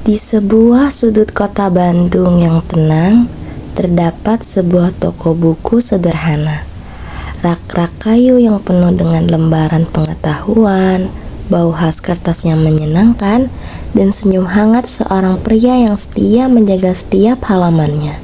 Di sebuah sudut kota Bandung yang tenang, terdapat sebuah toko buku sederhana. Rak-rak kayu yang penuh dengan lembaran pengetahuan, bau khas kertas yang menyenangkan, dan senyum hangat seorang pria yang setia menjaga setiap halamannya.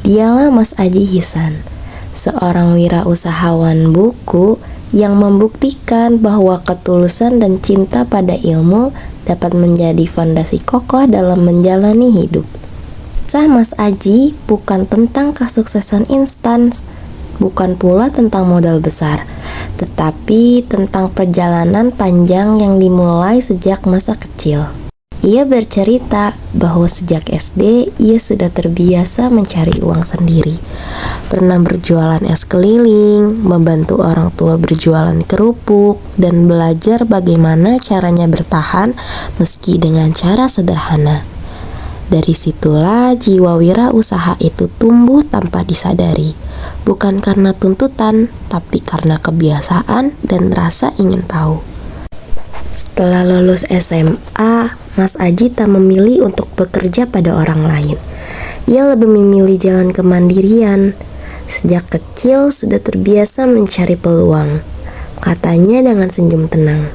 Dialah Mas Aji Hisan, seorang wirausahawan buku yang membuktikan bahwa ketulusan dan cinta pada ilmu dapat menjadi fondasi kokoh dalam menjalani hidup. Kisah Mas Aji bukan tentang kesuksesan instan, bukan pula tentang modal besar, tetapi tentang perjalanan panjang yang dimulai sejak masa kecil. Ia bercerita bahwa sejak SD ia sudah terbiasa mencari uang sendiri. Pernah berjualan es keliling, membantu orang tua berjualan kerupuk, dan belajar bagaimana caranya bertahan meski dengan cara sederhana. Dari situlah jiwa wirausaha itu tumbuh tanpa disadari, bukan karena tuntutan, tapi karena kebiasaan dan rasa ingin tahu. Setelah lulus SMA, Mas Aji tak memilih untuk bekerja pada orang lain. Ia lebih memilih jalan kemandirian. Sejak kecil sudah terbiasa mencari peluang, katanya dengan senyum tenang.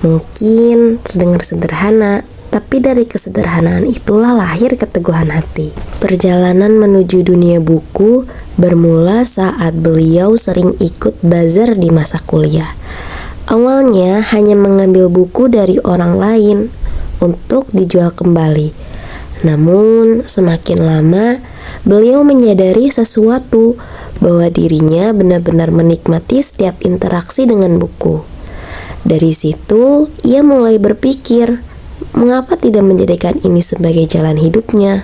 Mungkin terdengar sederhana, tapi dari kesederhanaan itulah lahir keteguhan hati. Perjalanan menuju dunia buku bermula saat beliau sering ikut bazar di masa kuliah. Awalnya hanya mengambil buku dari orang lain untuk dijual kembali. Namun semakin lama beliau menyadari sesuatu, bahwa dirinya benar-benar menikmati setiap interaksi dengan buku. Dari situ ia mulai berpikir, mengapa tidak menjadikan ini sebagai jalan hidupnya?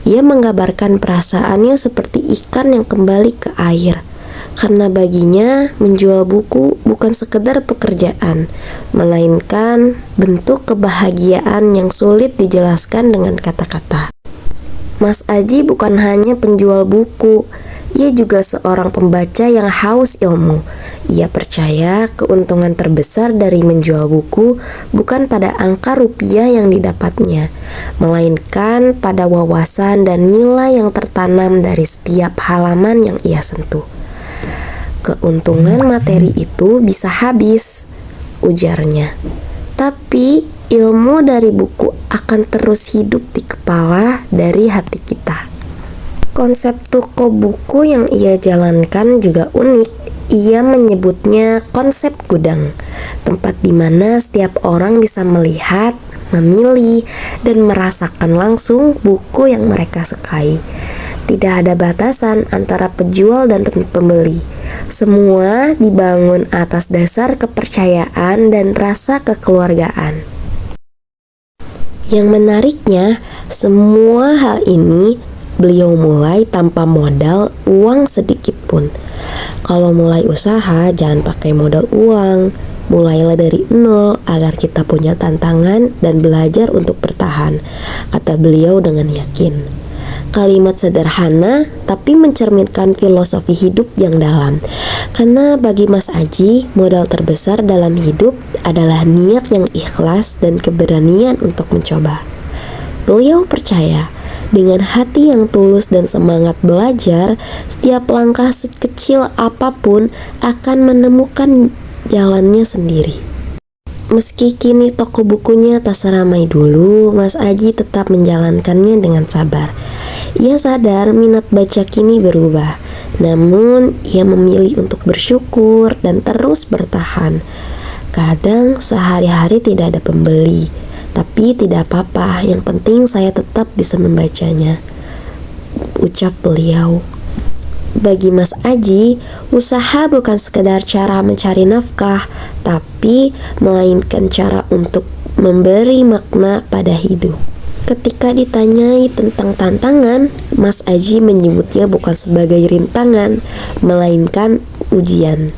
Ia menggambarkan perasaannya seperti ikan yang kembali ke air. Karena baginya menjual buku bukan sekedar pekerjaan, melainkan bentuk kebahagiaan yang sulit dijelaskan dengan kata-kata. Mas Aji bukan hanya penjual buku, ia juga seorang pembaca yang haus ilmu. Ia percaya keuntungan terbesar dari menjual buku bukan pada angka rupiah yang didapatnya, melainkan pada wawasan dan nilai yang tertanam dari setiap halaman yang ia sentuh. Keuntungan materi itu bisa habis, ujarnya. Tapi ilmu dari buku akan terus hidup di kepala dari hati kita. Konsep toko buku yang ia jalankan juga unik. Ia menyebutnya konsep gudang, tempat di mana setiap orang bisa melihat, memilih, dan merasakan langsung buku yang mereka sukai. Tidak ada batasan antara penjual dan pembeli. Semua dibangun atas dasar kepercayaan dan rasa kekeluargaan. Yang menariknya, semua hal ini beliau mulai tanpa modal uang sedikit pun. Kalau mulai usaha, jangan pakai modal uang. Mulailah dari nol agar kita punya tantangan dan belajar untuk bertahan, kata beliau dengan yakin. Kalimat sederhana tapi mencerminkan filosofi hidup yang dalam. Karena bagi Mas Aji, modal terbesar dalam hidup adalah niat yang ikhlas dan keberanian untuk mencoba. Beliau percaya, dengan hati yang tulus dan semangat belajar, setiap langkah sekecil apapun akan menemukan jalannya sendiri. Meski kini toko bukunya tak seramai dulu, Mas Aji tetap menjalankannya dengan sabar. Ia sadar minat baca kini berubah, namun ia memilih untuk bersyukur dan terus bertahan. Kadang sehari-hari tidak ada pembeli, tapi tidak apa-apa, yang penting saya tetap bisa membacanya, ucap beliau. Bagi Mas Aji, usaha bukan sekedar cara mencari nafkah, tapi melainkan cara untuk memberi makna pada hidup. Ketika ditanyai tentang tantangan, Mas Aji menyebutnya bukan sebagai rintangan, melainkan ujian.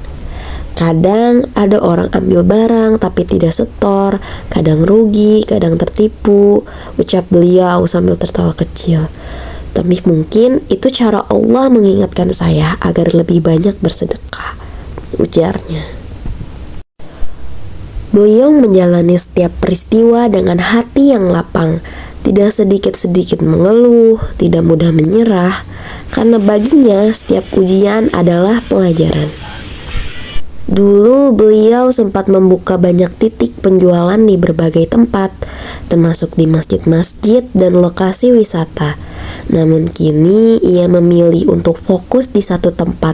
Kadang ada orang ambil barang tapi tidak setor, kadang rugi, kadang tertipu, ucap beliau sambil tertawa kecil. Tapi mungkin itu cara Allah mengingatkan saya agar lebih banyak bersedekah, ujarnya. Beliau menjalani setiap peristiwa dengan hati yang lapang, tidak sedikit-sedikit mengeluh, tidak mudah menyerah, karena baginya setiap ujian adalah pelajaran. Dulu beliau sempat membuka banyak titik penjualan di berbagai tempat, termasuk di masjid-masjid dan lokasi wisata. Namun kini ia memilih untuk fokus di satu tempat,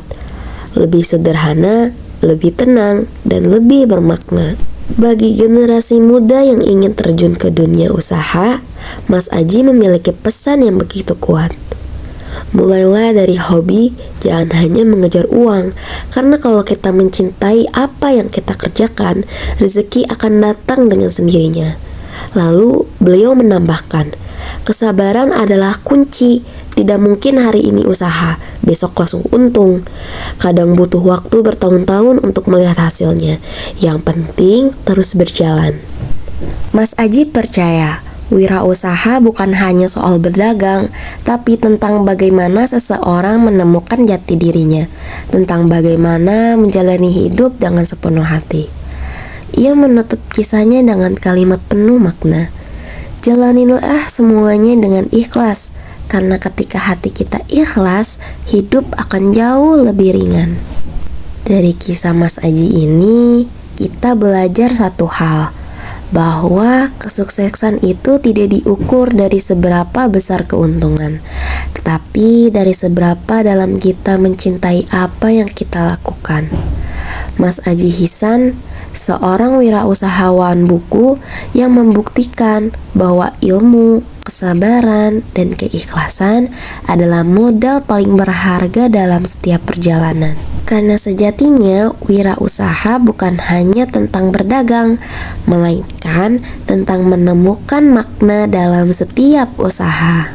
lebih sederhana, lebih tenang, dan lebih bermakna. Bagi generasi muda yang ingin terjun ke dunia usaha, Mas Aji memiliki pesan yang begitu kuat. Mulailah dari hobi, jangan hanya mengejar uang, karena kalau kita mencintai apa yang kita kerjakan, rezeki akan datang dengan sendirinya. Lalu beliau menambahkan, kesabaran adalah kunci. Tidak mungkin hari ini usaha, besok langsung untung. Kadang butuh waktu bertahun-tahun untuk melihat hasilnya. Yang penting terus berjalan. Mas Aji percaya wirausaha bukan hanya soal berdagang, tapi tentang bagaimana seseorang menemukan jati dirinya, tentang bagaimana menjalani hidup dengan sepenuh hati. Ia menutup kisahnya dengan kalimat penuh makna. Jalanilah semuanya dengan ikhlas, karena ketika hati kita ikhlas, hidup akan jauh lebih ringan. Dari kisah Mas Aji ini, kita belajar satu hal, bahwa kesuksesan itu tidak diukur dari seberapa besar keuntungan, tetapi dari seberapa dalam kita mencintai apa yang kita lakukan. Mas Aji Hisan, seorang wirausahawan buku yang membuktikan bahwa ilmu, kesabaran, dan keikhlasan adalah modal paling berharga dalam setiap perjalanan. Karena sejatinya wirausaha bukan hanya tentang berdagang, melainkan tentang menemukan makna dalam setiap usaha.